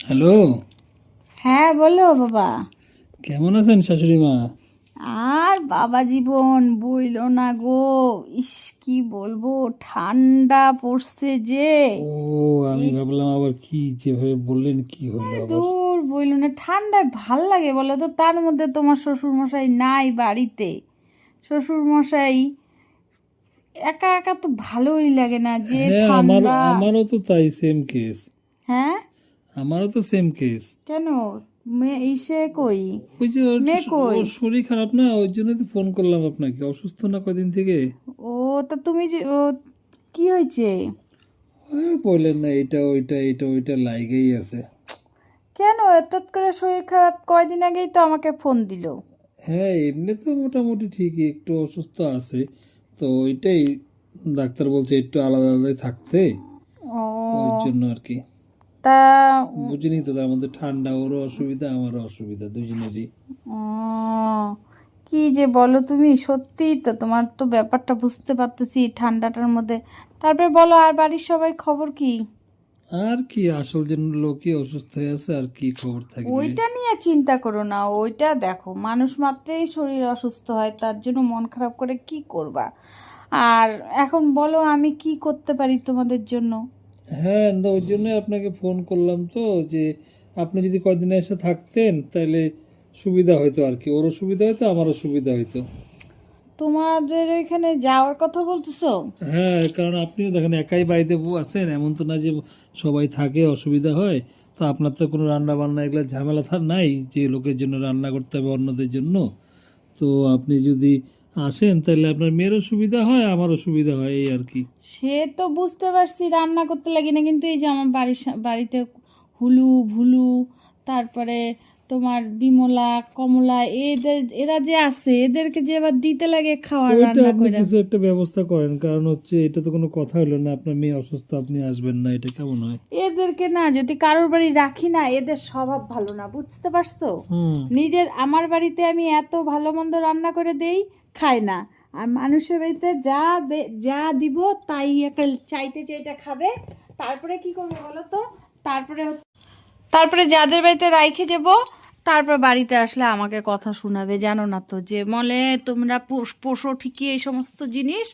Hello. হ্যাঁ বলো বাবা। কেমন আছেন শাশুড়ি মা? আর বাবা জীবন বইলো না গো। ইস কি বলবো, ঠান্ডা পড়ছে যে। ও, আমি এই ভাবলাম আবার কি যেভাবে বললেন কি হলো আবার। দূর বইলো না, ঠান্ডায় ভাল লাগে বলো তো? তার মধ্যে তোমার শ্বশুর মশাই নাই বাড়িতে। শ্বশুর মশাই একা একা তো ভালোই লাগে না, যে হ্যাঁ, ঠান্ডা। আমারও তো তাই সেম কেস। হ্যাঁ, আমারও তো সেম কেস। কেন? ইসে কই? ওই যে মেয়ে কই? ওর শরীর খারাপ না, ওই জন্য তো ফোন করলাম আপনাকে। অসুস্থ না কদিন থেকে। ও, তা তুমি যে কি হয়েছে? আর বললেন না, এটা ওইটা এটা ওইটা লাইগেই আছে। কেন হঠাৎ করে শরীর খারাপ? কয়দিন আগেই তো আমাকে ফোন দিলো। হ্যাঁ, এমনি তো মোটামুটি ঠিকই, একটু অসুস্থ আছে। তো ওইটাই, ডাক্তার বলছে একটু আলাদা আলাদাই থাকতে। ওই ও, জন্য আর কি। তা বুঝিনি তো, তার মধ্যে ঠান্ডা, ওরও অসুবিধা আমারও অসুবিধা দুজনেরই। কি যে বলো তুমি, সত্যি তো তোমার তো ব্যাপারটা বুঝতে পারতেছি ঠান্ডাটার মধ্যে। তারপরে বলো, আর বাড়ির সবাই খবর কি? আর কি, আসল জন্য লোকই অসুস্থ হয়ে আছে, আর কি খবর থাকবে। ওইটা নিয়ে চিন্তা করো না, ওইটা দেখো, মানুষ মাত্রেই শরীর অসুস্থ হয়, তার জন্য মন খারাপ করে কি করবা? আর এখন বলো আমি কি করতে পারি তোমাদের জন্য? হ্যাঁ, তো ওই জন্য আপনাকে ফোন করলাম তো, যে আপনি যদি কদিন এসে থাকতেন তাহলে সুবিধা হতো আর কি। ওরও সুবিধা হতো, আমারও সুবিধা হতো। তোমাদের এখানে যাওয়ার কথা বলতেছো? হ্যাঁ, কারণ আপনিও দেখেন একাই বাড়িতে আছেন, এমন তো না যে সবাই থাকে, অসুবিধা হয়। তো আপনার তো কোনো রান্না বান্না এগুলো ঝামেলা নাই যে লোকের জন্য রান্না করতে হবে অন্যদের জন্য। তো আপনি যদি আসেন তাহলে আপনার মেয়েরও সুবিধা হয়, আমারও সুবিধা হয়, এই আর কি। সে তো বুঝতে পারছি, রান্না করতে লাগে না, কিন্তু এই যে আমার বাড়িতে হুলু ভুলু, তারপরে তোমার বিমলা কমলা, এরা যে আছে, এদেরকে যে এবার দিতে লাগে খাওয়ার ওইটা রান্না আপনি করে। কিছু একটা ব্যবস্থা করেন, কারণ হচ্ছে এটা তো কোনো কথা হলো না, আপনার মেয়ে অসুস্থ আপনি আসবেন না, এটা কেমন হয়? এদেরকে না যদি কারোর বাড়ি রাখি না, এদের স্বভাব ভালো না, বুঝতে পারছো? হুম। নিজের আমার বাড়িতে আমি এত ভালো মন্দ রান্না করে দেই, খায় না। আর মানুষের বাড়িতে যা দিব তাই একটা চাইতে চাইতে খাবে। তারপরে কি করবে বলো তো? তারপরে তারপরে যাদের বাড়িতে রাইখে যাব, তারপর বাড়িতে আসলে আমাকে কথা শোনাবে, জানো না তো? যে বলে তোমরা পোষো ঠিকই এই সমস্ত জিনিস,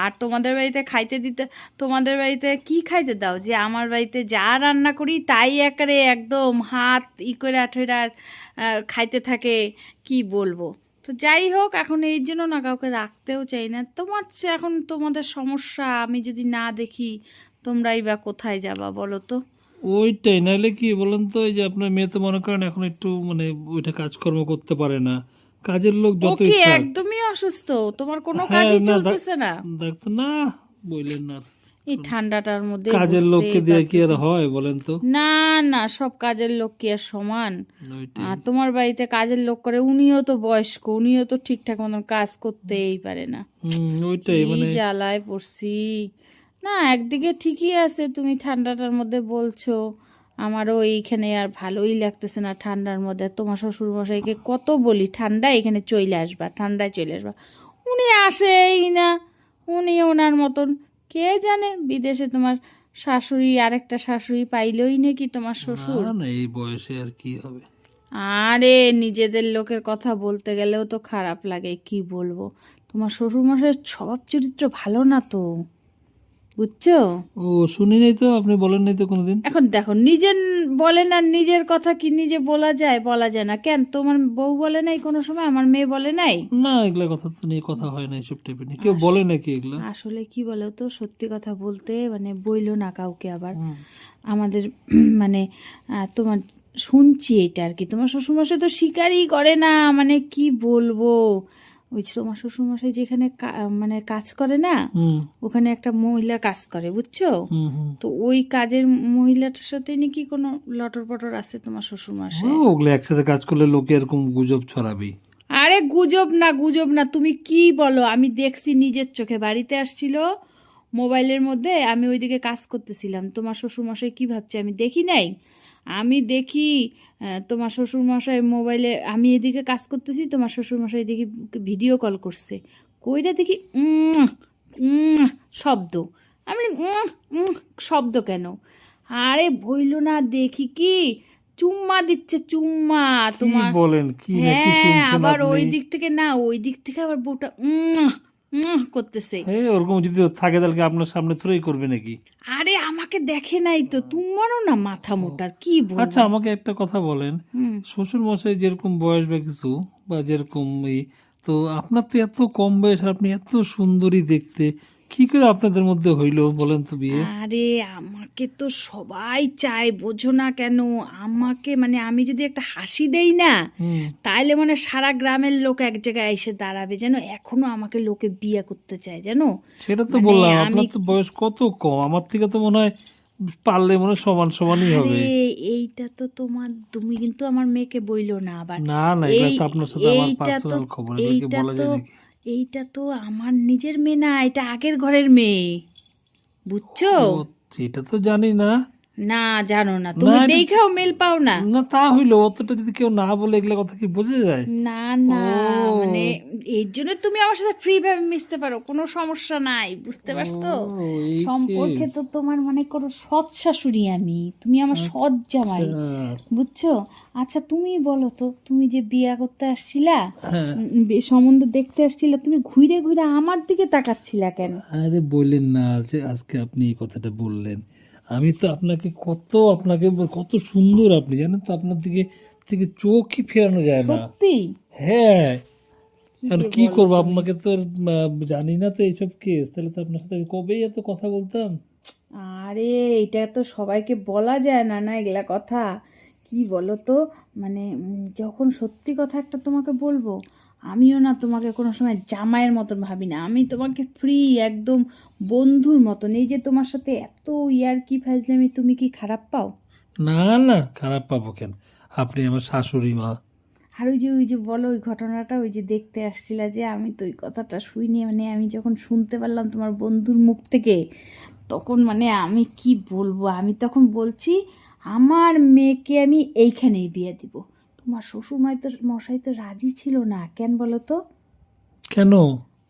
আর তোমাদের বাড়িতে খাইতে দিতে, তোমাদের বাড়িতে কি খাইতে দাও? যে আমার বাড়িতে যা রান্না করি তাই একেবারে একদম হাত করে আঠেরা খাইতে থাকে। কি বলবো? তো যাই হোক, এখন এই জন্য না কাউকে রাখতেও চাই না। এখন তোমাদের সমস্যা, আমি যদি না দেখি তোমরাই বা কোথায় যাবা বলো তো? ওইটাই, নাহলে কি বলেন তো, এই যে আপনার মেয়ে তো মনে করেন এখন একটু মানে ওইটা কাজকর্ম করতে পারে না, কাজের লোক ও যতই কি থাক। একদমই অসুস্থ? তোমার কোনো হ্যাঁ, কাজই না চলতেছে না? ডাক্তার না, বললেন না। এই ঠান্ডাটার মধ্যে কাজের লোককে বুঝতেই দিয়ে কি আর পারতেছি। হয় বলেন তো? না না, সব কাজের লোক কি আর সমান? ওইটাই। আর তোমার বাড়িতে কাজের লোক করে, উনিও তো বয়স্ক, উনিও তো ঠিকঠাক মতন কাজ করতেই পারে না। কি ওইটাই মানে। জ্বালায় পড়ছি। না, একদিকে ঠিকই আছে, তুমি ঠান্ডাটার মধ্যে বলছো। আমারও এইখানে আর ভালোই লাগতেছে না ঠান্ডার মধ্যে। তোমার শ্বশুর মশাইকে কত বলি ঠান্ডা এখানে চলে আসবা, ঠান্ডায় চলে আসবা, উনি আসেই না। উনি ওনার মতন, কে জানে বিদেশে তোমার শাশুড়ি, আরেকটা শাশুড়ি পাইলই নাকি তোমার না শ্বশুর। না, এই বয়সে আর কি হবে। আরে নিজেদের লোকের কথা বলতে গেলেও তো খারাপ লাগে, কি বলবো? তোমার শ্বশুর মশাইয়ের স্বভাব চরিত্র ভালো না তো, বুঝছো? ও, শুনি নাই তো, আপনি বলেন নাই তো কোনোদিন। এখন দেখো, নিজের বলে না, নিজের কথা কি নিজে বলা যায়? বলা যায় না কেন? তোমার বউ বলে নাই কোনো সময়? আমার মেয়ে বলে নাই? না, এগুলা কথা তো নিয়ে কথা হয় না, এসব টাইপের নিয়ে কেউ আস বলে নাকি এগুলা? আসলে কি বলো তো, সত্যি কথা বলতে মানে বইলো না কাউকে আবার। হুম। আমাদের মানে তোমার শুনছি এটা আর কি, তোমার শ্বশুরমশাই তো স্বীকারই করে না, মানে কি বলবো। ওই যে তোমার শ্বশুরমশাই যেখানে মানে কাজ করে না, হুম। ওখানে একটা মহিলা কাজ করে, বুঝছো? হুম। হুম। তো ওই কাজের মহিলাটার সাথে নাকি কোনো লটর পটর আছে তোমার শ্বশুরমশাই। ওগুলো একসাথে কাজ করলে লোকে এরকম গুজব ছড়াবেই। আরে গুজব না, গুজব না, তুমি কি বলো? আমি দেখছি নিজের চোখে, বাড়িতে আসছিল মোবাইলের মধ্যে, আমি ওইদিকে কাজ করতেছিলাম। তোমার শ্বশুরমশাই কি ভাবছে আমি দেখি নাই? আমি দেখি তোমার শ্বশুরমশাই মোবাইলে, আমি এদিকে কাজ করতেছি, তোমার শ্বশুরমশাই দেখি ভিডিও কল করছে। কইটা দেখি শব্দ। আমি শব্দ কেন? আরে বইলো না, দেখি কি চুম্মা দিচ্ছে, চুম্মা কি তোমার। বলেন, কি নাকি হ্যাঁ, শুনছেন আবার আপনি? ওই দিক থেকে না, ওই দিক থেকে আবার বউটা করতেছে। হ্যাঁ, ওরকম যদি থাকে তাহলে কি আপনার সামনে থ্রোই করবে নাকি? আরে আমাকে দেখে নাই তো, তোমারও না মাথা মোটা, কি আচ্ছা, বলবো। আমাকে একটা কথা বলেন, হুম। শ্বশুর মশাই যেরকম বয়স বা কিছু বা যেরকম তো আপনার তো এত কম বয়স আর আপনি এত সুন্দরী দেখতে, কি করে আপনাদের মধ্যে হইলো বলেন তো বিয়ে? আরে আমাকে তো সবাই চায়, বোঝো না কেন? আমাকে মানে আমি যদি একটা হাসি দেই না, হুম। তাইলে মানে সারা গ্রামের লোক এক জায়গায় এসে দাঁড়াবে, যেন এখনো আমাকে লোকে বিয়ে করতে চায়, জানো। সেটা তো মানে বললাম, আমি, আপনার তো বয়স কত কম, আমার থেকে তো মনে হয় পারলে মনে হয় সমান সমানই আরে হবে। এইটা তো তোমার, তুমি কিন্তু আমার মেয়েকে বইলো না আবার। না না, এগুলো এই তো আপনার সাথে আমার এইটা তো পার্সোনাল খবর, এগুলো কি এইটা বলা তো যায় নাকি? এইটা তো আমার নিজের মেয়ে না, এটা আগের ঘরের মেয়ে, বুঝছো? ও, সেটা তো জানি না। না জানো না না, তুমি, এটা দেখাও মেল পাও না। না, তা হইলো, অতটা যদি কেউ না বলে এগুলো কথা কি বোঝা যায়? না না, ও, মানে এর জন্য তুমি আমার সাথে ফ্রি ভাবে মিশতে পারো, কোনো সমস্যা নাই, বুঝতে পারছো? ও, এই সম্পর্কে কেস। তো তোমার মানে কোনো সৎ শাশুড়ি আমি, তুমি আমার সৎ জামাই, আচ্ছা। বুঝছো? আচ্ছা তুমি বলো তো, তুমি যে বিয়া করতে আসছিলা, হ্যাঁ। সম্বন্ধ দেখতে আসছিলা, তুমি ঘুরে ঘুরে আমার দিকে তাকাচ্ছিলা কেন? আরে বললেন না যে আজকে আপনি এই কথাটা বললেন, আমি তো আপনাকে কত সুন্দর আপনি জানেন তো, আপনার দিকে থেকে চোখই ফেরানো যায় না। সত্যি? হ্যাঁ, কি আর যে কি বলো করবো, তুমি। আপনাকে তো আর জানি না তো এইসব কেস, তাহলে তো আপনার সাথে আমি কবেই এত কথা বলতাম। আরে এটা তো সবাইকে বলা যায় না, না এগুলা কথা। কি বলো তো, মানে যখন সত্যি কথা একটা তোমাকে বলবো, আমিও না তোমাকে কোনো সময় জামাইয়ের মতন ভাবি না, আমি তোমাকে ফ্রি একদম বন্ধুর মতন। এই যে তোমার সাথে এত ইয়ার কি ফাজলামি, তুমি কি খারাপ পাও? না না, খারাপ পাবো কেন? আপনি আমার শাশুড়ি মা। আর ওই যে বলো ওই ঘটনাটা, ওই যে দেখতে আসছিলা যে, আমি তো ওই কথাটা শুইনি, মানে আমি যখন শুনতে পারলাম তোমার বন্ধুর মুখ থেকে, তখন মানে আমি কি বলবো, আমি তখন বলছি আমার মেয়েকে আমি এইখানেই বিয়ে দিব। তোমার মশাই তো রাজি ছিল না, কেন বলো তো? কেন?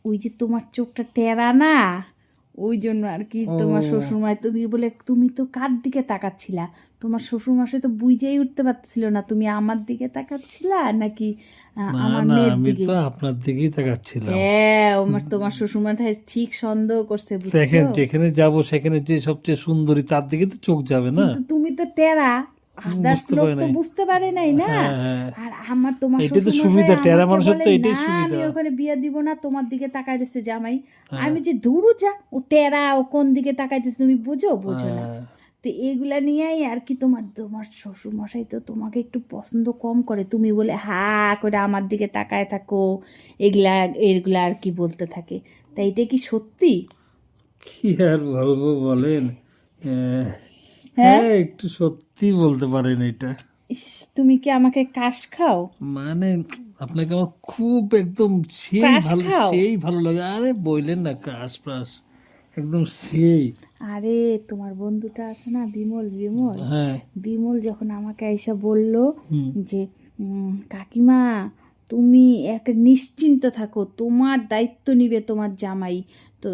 ওই যে তোমার চোখটা টেরা না, ওই জন্য আর কি। ও, তোমার শ্বশুরমশাই, তুমি বলে তুমি তো কার দিকে তাকাচ্ছিলা? তোমার শ্বশুরমশাই তো বুঝেই উঠতে পারছিল না তুমি আমার দিকে তাকাচ্ছিলা নাকি না আমার না, মেয়ের আমি দিকে। তো আপনার দিকেই তাকাচ্ছিলাম। হ্যাঁ, তোমার শ্বশুরমশাই ঠিক সন্দেহ করছে, বুঝছো? দেখেন, যেখানে যাব সেখানে যে সবচেয়ে সুন্দরী তার দিকে তো চোখ যাবে না। কিন্তু তুমি তো টেরা, আদার্স বুঝতে লোক পারি তো নাই। বুঝতে পারে নাই না। হ্যাঁ হ্যাঁ, আর আমার তোমার এটাই তো শ্বশুরমশাই সুবিধা, টেরা আমাকে মানুষের বলে তো না এটাই আমি সুবিধা। ওখানে বিয়ে দিব না, তোমার দিকে তাকাই দিচ্ছে জামাই। হ্যাঁ। আমি যে দূরও যা, ও টেরা, ও কোন দিকে তাকাইতেছে তুমি বোঝো না। হ্যাঁ। তো এইগুলা নিয়েই আর কি, তোমার শ্বশুর মশাই তো তোমাকে একটু পছন্দ কম করে, তুমি বলে হা করে আমার দিকে তাকায় থাকো, এগুলা আর কি বলতে থাকে। তাই এটা কি সত্যি? কি আর বলবো বলেন? হ্যাঁ। হ্যাঁ, একটু সত্যি বলতে পারেন এটা। ইস, তুমি কি আমাকে কাশ খাও? মানে আপনাকে আমার খুব একদম ক্রাশ খাও? সেই ভালো লাগে। আরে বললেন না, ক্রাশ প্রাশ একদম সেই। আরে তোমার বন্ধুটা আছে না, বিমল, হ্যাঁ। বিমল যখন আমাকে এসে বলল হুম। যে কাকিমা তুমি এক নিশ্চিন্ত থাকো, তোমার দায়িত্ব নিবে তোমার জামাই, তো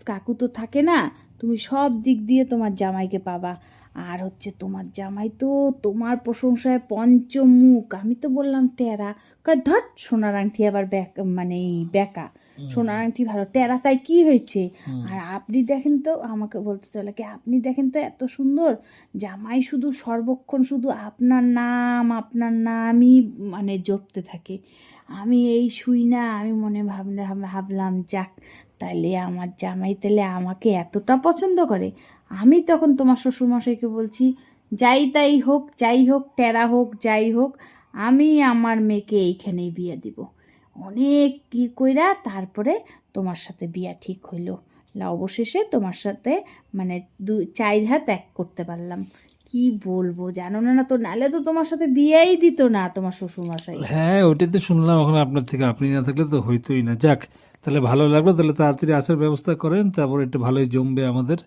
কাকু তো থাকে না, তুমি সব দিক দিয়ে তোমার জামাইকে পাবা। আর হচ্ছে তোমার জামাই তো তোমার প্রশংসায় পঞ্চমুখ। আমি তো বললাম টেরা, কয় ধর সোনার আংটি আবার মানে এই বেকা, সোনার আংটি ভালো, টেরা তাই কি হয়েছে? আর আপনি দেখেন তো, আমাকে বলতে চলে কি, আপনি দেখেন তো এত সুন্দর জামাই, শুধু সর্বক্ষণ শুধু আপনার নামই মানে জপতে থাকে। আমি এই শুই না, আমি মনে ভাবলাম যাক, তাইলে আমার জামাই তাহলে আমাকে এতটা পছন্দ করে। আমি তখন তোমার শ্বশুরমশাইকে বলছি, যাই হোক টেরা হোক যাই হোক, আমি আমার মেয়েকে এইখানেই বিয়ে দিব। অনেক কি কইরা তারপরে তোমার সাথে বিয়া ঠিক হইল। অবশেষে তোমার সাথে মানে 4 হাত এক করতে পারলাম। কি বলবো জানো না, তো নালে তো তোমার সাথে বিয়েই দিত না তোমার শ্বশুরমশাই। হ্যাঁ, ওইটাই তো শুনলাম এখন আপনার থেকে, আপনি না থাকলে তো হইতোই না। যাক, তাহলে ভালো লাগলো, তাহলে তাড়াতাড়ি আসার ব্যবস্থা করেন, তারপর একটু ভালোই জমবে আমাদের।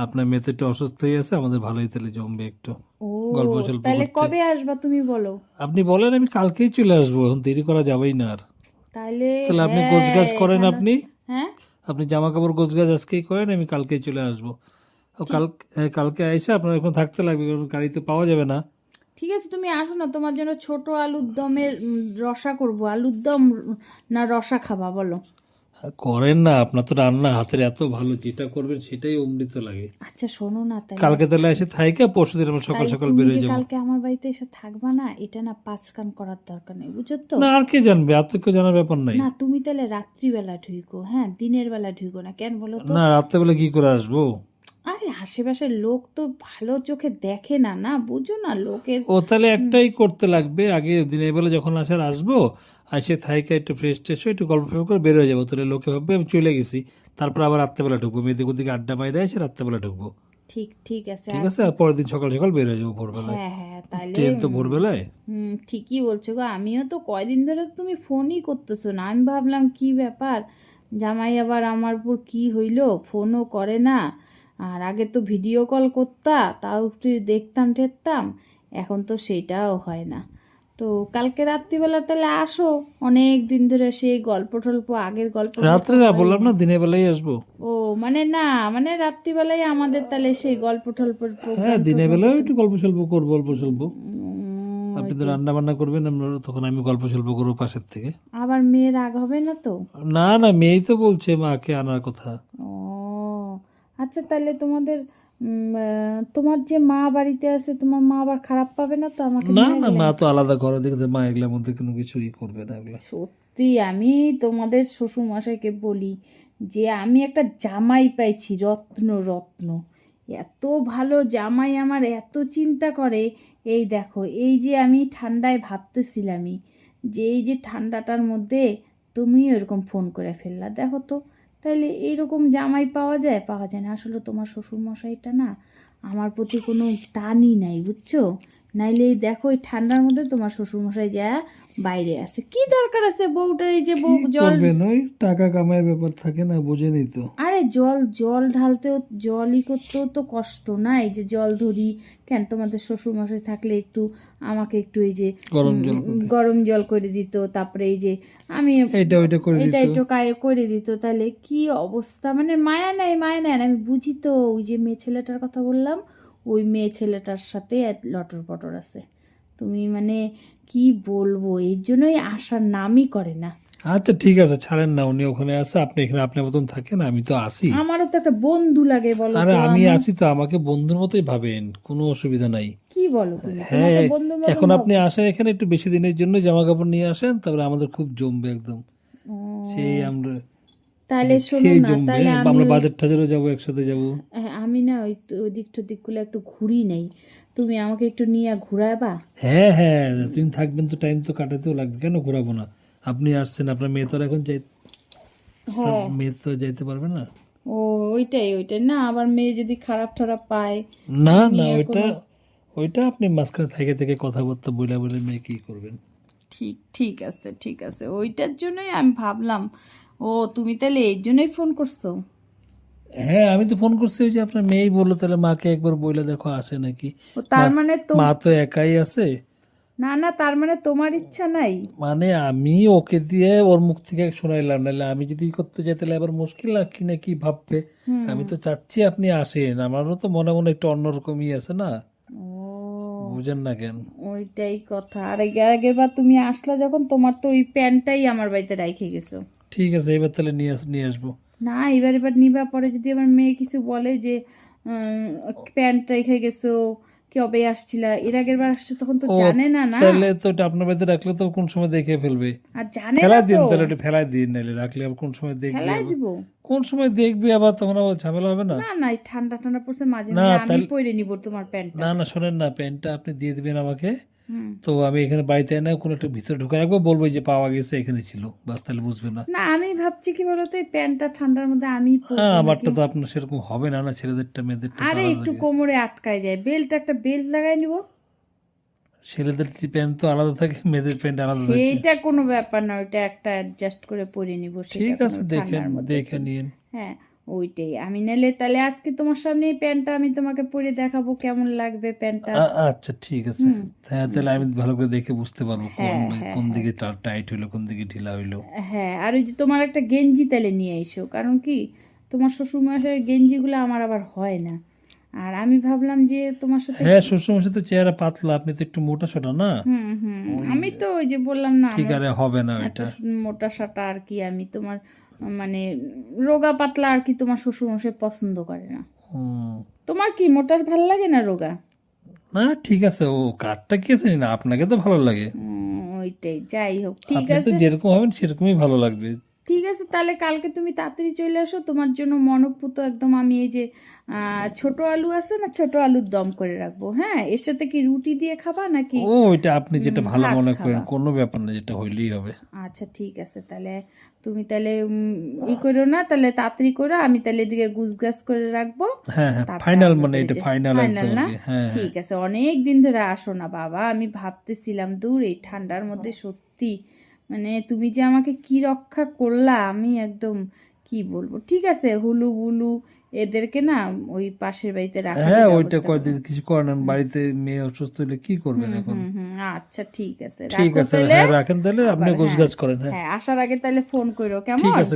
আপনার মেয়ে তো একটু অসুস্থ হয়ে আছে, আমাদের ভালোই তাহলে জমবে একটু ও, গল্প সল্প তাহলে করতে। কবে আসবা তুমি বলো? আপনি বলেন, আমি কালকেই চলে আসবো, এখন দেরি করা যাবেই না আর। তাহলে তাহলে আপনি হ্যাঁ, গোছগাছ করেন, এখানে আপনি হ্যাঁ আপনি জামা কাপড় গোছগাছ আজকেই করেন, আমি কালকেই চলে আসবো। ও কালকে আইসা আপনার এখন থাকতে লাগবে, কারণ গাড়ি তো পাওয়া যাবে না। ঠিক আছে, তুমি আসো না, তোমার জন্য ছোট আলুর দমের রসা করব। আলুর দম না রসা খাবা বলো? করেন না, আপনার তো রান্না হাতের এত ভালো, যেটা করবেন সেটাই অমৃত লাগে। আচ্ছা শোনো না, তাই কালকে তাহলে এসে থাইকা পরশু দিন আমরা সকাল সকাল তুমি বেরোয় যে যাবো। কালকে আমার বাড়িতে এসে থাকবা না, এটা না পাঁচ কান করার দরকার নেই, বুঝছো তো? না আর কে জানবে, আর তো কেউ জানার ব্যাপার নাই। না তুমি তাহলে রাত্রিবেলা ঢুইকো, হ্যাঁ দিনের বেলা ঢুইকো না, কেন বলো তো? না রাত্রেবেলা কি করে আসবো? আরে আশেপাশের লোক তো ভালো চোখে দেখে না, না বুঝো না লোকের। ও তাহলে একটাই করতে লাগবে, আগে দিনের বেলা যখন আসার আসবো, আসে থাইকা একটু ফ্রেশ ট্রেশ হয়ে একটু গল্প ফল্প করে বের হয়ে যাবো, তাহলে লোকে ভাববে আমি চলে গেছি। তারপর আবার রাত্রেবেলা ঢুকবো, মেয়েদিকে ওদিকে আড্ডা মাইরে এসে রাত্রেবেলা ঢুকবো। ঠিক ঠিক আছে। ঠিক আছে, আর পরের দিন সকাল সকাল বের হয়ে যাবো ভোরবেলায়। হ্যাঁ হ্যাঁ তাহলে ট্রেন তো ভোরবেলায়। ঠিকই বলছো গো। আমিও তো কয়দিন ধরে তো তুমি ফোনই করতেছো না, আমি ভাবলাম কি ব্যাপার, জামাই আবার আমার উপর কি হইলো, ফোনও করে না। আর আগে তো ভিডিও কল করতা, তাও একটু দেখতাম টেরতাম, এখন তো সেটাও হয় না। তো কালকে রাত্রিবেলা তাহলে আসো, অনেক দিন ধরে সেই গল্প টল্প, আগের গল্প রাত্রে না বললাম না, দিনের বেলায় আসবো। ও মানে না, মানে রাত্রিবেলায় আমাদের তাহলে সেই গল্প টল্পের হ্যাঁ প্রোগ্রাম। দিনের বেলায় একটু গল্প স্বল্প করবো, অল্প স্বল্প। আপনি তো রান্না বান্না করবেন, তখন আমি গল্প স্বল্প করবো পাশের থেকে। আবার মেয়ের রাগ হবে না তো? না না, মেয়েই তো বলছে মাকে আনার কথা। ও আচ্ছা, তাহলে তোমাদের তোমার যে মা বাড়িতে আছে, তোমার মা আবার খারাপ পাবে না তো আমাকে না নিয়ে না, গেলে? মা তো আলাদা ঘরে দেখতে, মা এগুলোর মধ্যে কোনো কিছুই করবে না এগুলা। সত্যি আমি তোমাদের শ্বশুর মশাইকে বলি যে আমি একটা জামাই পাইছি, রত্ন রত্ন, এত ভালো জামাই, আমার এত চিন্তা করে। এই দেখো, এই যে আমি ঠান্ডায় ভাবতেছিলামই যে এই যে ঠান্ডাটার মধ্যে তুমিও এরকম ফোন করে ফেললা, দেখো তো। তাইলে এইরকম জামাই পাওয়া যায়? পাওয়া যায় না। আসলে তোমার শ্বশুর মশাইটা না আমার প্রতি কোনো টানই নাই, বুঝছো? নাইলে এই দেখো এই ঠান্ডার মধ্যে তোমার শ্বশুর মশাই যা বাইরে আছে, কি দরকার আছে বউটার এই যে বউ জল, করবেন ওই টাকা কামাইয়ের ব্যাপার থাকে না, বোঝেনি তো। আরে জল জল ঢালতেও, জলই করতেও তো কষ্ট না, এই যে জল ধরি কেন, তোমাদের শ্বশুর মশাই থাকলে একটু আমাকে একটু এই যে গরম জল করে দিত, তারপরে এই যে আমি এটা ওইটা করে এটা দিত। একটু করে দিত, তাহলে কি অবস্থা, মানে মায়া নাই মায়া নাই। আর আমি বুঝি তো, ওই যে মেয়ে ছেলেটার কথা বললাম, ওই মেয়ে ছেলেটার সাথে লটর পটর আছে। তুমি মানে কি বলবো, এর জন্যই আসার নামই করে না। আচ্ছা ঠিক আছে, ছাড়েন না, উনি ওখানে আছে, আপনি এখানে আপনার মতন থাকেন, আমি তো আসি। আমারও তো একটা বন্ধু লাগে বলো আরে তো, আমি আছি তো, আমাকে বন্ধুর মতোই ভাবেন, কোনো অসুবিধা নাই। কি বলো তুমি, হ্যাঁ, তোমাকে বন্ধুর মতন এখন ভাবো? আপনি আসেন এখানে একটু বেশি দিনের জন্য, জামা কাপড় নিয়ে আসেন, তারপরে আমাদের খুব জমবে একদম। ও, সেই আমরা তাহলে শোনো সেই না, জমবে, তাহলে আমি আমরা বাজার টাজারও যাবো, একসাথে যাবো। আমি না ওই ওদিক টোদিকগুলো একটু ঘুরি নেই, তুমি আমাকে একটু নিয়ে ঘুরাবা? হ্যাঁ হ্যাঁ, তুমি থাকবেন তো, টাইম তো কাটাতেও লাগবে, কেন ঘোরাবো না? আপনি আসছেন, আপনার মেয়ে তো আর এখন হ্যাঁ মেয়ে তো যাইতে পারবে না। ও ওইটাই ওইটাই, না আবার মেয়ে যদি খারাপ টারাপ পায়। না না, ওইটা আপনি মাঝখানে থেকে থেকে কথাবার্তা বলে বলে মেয়ে কি করবেন। ঠিক ঠিক আছে ঠিক আছে, ওইটার জন্যই আমি ভাবলাম। ও তুমি তাহলে এই জন্যই ফোন করছো? হ্যাঁ আমি তো ফোন করছি, ওই যে আপনার মেয়েই বললো, তাহলে মাকে একবার বলে দেখো আসে নাকি। ও তার মানে তো, মা তো একাই আছে। না না তার মানে তোমার ইচ্ছা নাই? মানে আমি ওকে দিয়ে ওর মুখ থেকে শোনাইলাম, নাহলে আমি যদি করতে যাই তাহলে আবার মুশকিল না, কি না কি ভাববে। আমি তো চাচ্ছি আপনি আসেন, আমারও তো মনে মনে একটু অন্যরকমই আছে না, ও বুঝেন না কেন? ওইটাই কথা। আর আগের বার তুমি আসলা যখন, তোমার তো ওই প্যান্টটাই আমার বাড়িতে রেখে গেছো। ঠিক আছে, এবার তাহলে নিয়ে আসবো। না এবার নিবা, পরে যদি আমার মেয়ে কিছু বলে যে প্যান্ট রেখে গেছো, কবে আসছিলা, এর আগের বার আসছো, তখন তো জানে না না। তাহলে তো এটা আপনার বাড়িতে রাখলে তো কোন সময় দেখে ফেলবে। আর জানে না ফেলাই দিন, তো, তাহলে ওটা ফেলাই দিন, নাহলে রাখলে আবার কোন সময় দেখবে ফেলাই দিব। কোন সময় দেখবে আবার, তখন আবার ঝামেলা হবে না। না না এই ঠান্ডা ঠান্ডা পড়ছে, মাঝে না, মাঝে আমি পরে নিব তোমার প্যান্টটা। না না, শোনেন না, প্যান্টটা আপনি দিয়ে দিবেন আমাকে, হুম। তো আমি এখানে বাড়িতে এনে কোনো একটা ভিতরে ঢুকে রাখবো, বলবো যে পাওয়া গেছে, এখানে ছিল, বাস, তাহলে বুঝবে না। না আমি ভাবছি কি বলতো, এই প্যান্টটা ঠান্ডার মধ্যে আমি হ্যাঁ, পরবো আমারটা নাকি। তো আপনার সেরকম হবে না, না ছেলেদেরটা মেয়েদেরটা তো আরে আলাদা একটু থাকে। কোমরে আটকায় যায়, একটা বেল্ট লাগাই নিব। ছেলেদের প্যান্ট তো আলাদা থাকে, মেয়েদের প্যান্ট আলাদা থাকে। সেইটা কোনো ব্যাপার না, ওইটা একটা অ্যাডজাস্ট করে পরে নিব, সেটা ঠিক কোনো আছে, দেখেন ঠান্ডার মধ্যে দেখে নিন। হ্যাঁ ওইটাই। আমি নাহলে তাহলে আজকে তোমার সামনে এই প্যান্টটা আমি তোমাকে পরে দেখাবো কেমন লাগবে প্যান্টটা। আচ্ছা ঠিক আছে, হ্যাঁ তাহলে আমি ভালো করে দেখে বুঝতে পারবো কোন হ্যাঁ, কোন দিকে টাইট হইলো, কোন দিকে ঢিলা হইলো। হ্যাঁ আর ওই যে তোমার একটা গেঞ্জি তাহলে নিয়ে এসো, কারণ কি তোমার শ্বশুরমশাইয়ের গেঞ্জিগুলো আমার আবার হয় না। আর আমি ভাবলাম যে তোমার সাথে হ্যাঁ, শ্বশুরমশাই তো চেহারা পাতলা, আপনি তো একটু মোটা সোটা না, আমি তো ওই যে বললাম না ঠিক আমার আরে হবে না এত ওইটা। মোটা সাটা আর কি, আমি তোমার মানে রোগা পাতলা আর কি তোমার শ্বশুরমশাই পছন্দ করে না। হুম, তোমার কি মোটা ভালো লাগে না রোগা? না ঠিক আছে, ও কাঠটা কি আছে না, আপনাকে তো ভালো লাগে, ওইটাই, যাই হোক ঠিক আপনি তো আছে। যেরকম হবেন সেরকমই ভালো লাগবে। ঠিক আছে তাহলে কালকে তুমি তাড়াতাড়ি চলে আসো, তোমার জন্য মনপুত একদম আমি এই যে ছোট আলু আছে না, ছোট আলুর দম করে রাখবো। হ্যাঁ, এর সাথে কি রুটি দিয়ে খাবা নাকি ও ওইটা আপনি যেটা ভালো ভাত মনে খাবা? করেন, কোনো ব্যাপার না, যেটা হইলেই হবে। আচ্ছা ঠিক আছে, তাহলে তুমি তাহলে ই করো না, তাহলে তাড়াতাড়ি করো, আমি তাহলে এদিকে গুছগাছ করে রাখবো। হ্যাঁ হ্যাঁ, তারপরে ফাইনাল আমরা মানে করে এটা যে ফাইনাল ফাইনাল একদম না, আর কি। হ্যাঁ হ্যাঁ, ঠিক আছে। অনেক দিন ধরে আসো না বাবা, আমি ভাবতেছিলাম দূর এই ঠান্ডার মধ্যে সত্যি মানে তুমি যে আমাকে কি রক্ষা করলা, আমি একদম কি বলবো। ঠিক আছে, হুলু বুলু এদেরকে না ওই পাশের বাড়িতে রাখার হ্যাঁ ওইটা ব্যবস্থা করো। কয়দিন কিছু করেন, বাড়িতে মেয়ে অসুস্থ হলে কি করবেন এখন। আচ্ছা ঠিক আছে, ঠিক রাখো আছে, তাহলে। হ্যাঁ রাখেন তাহলে, আপনি আবার হ্যাঁ গোছগাছ করেন। হ্যাঁ হ্যাঁ, আসার আগে তাহলে ফোন করো ঠিক কেমন? আছে।